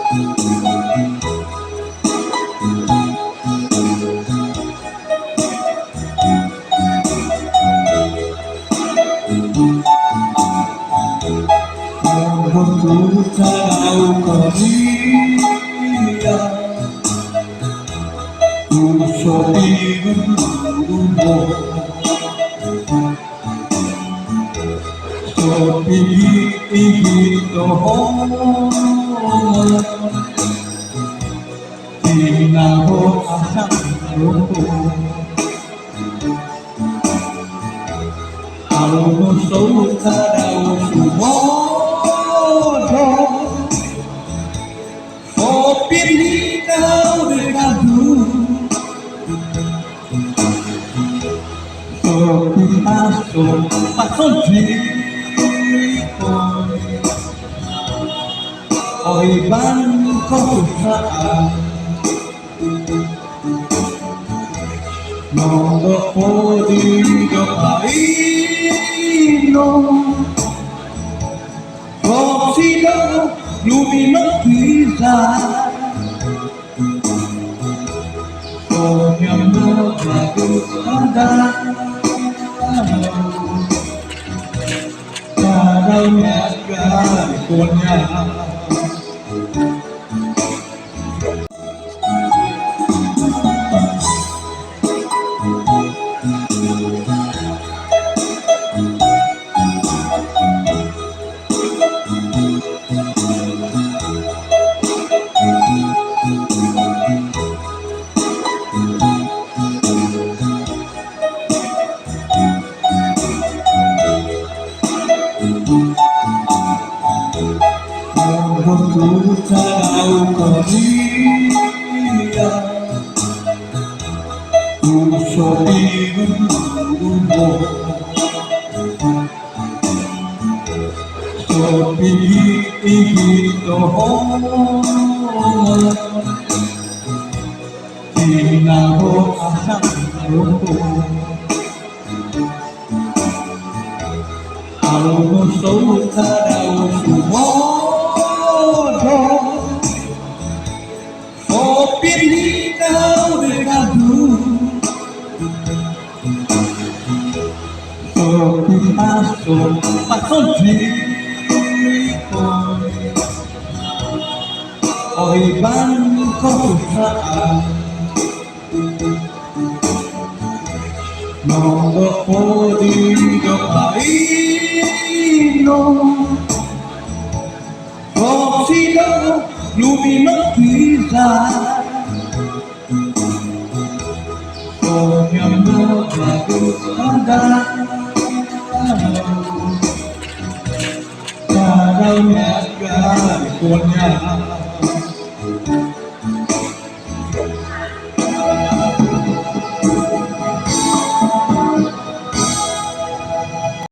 Ku tahu kau dia Ku sopimu Sopi itu Tinaho asam Alun suka daun semua Kopi kau dekatku Kopi pasok jiko Oi bang kau saat Nonggo podi dopaino Kopi kau lumino bisa Konyamno bagus ada Caranya konya Ku tahu kau dia Ku sopimu Sopi itu Tinaho asam Alun suka daun semua Kopi kau dekatku Kopi pasok jiko Oi bang kau saat Nonggo podi dopaino Kopi kau lumino bisa Konyamno bagus ada Caranya konya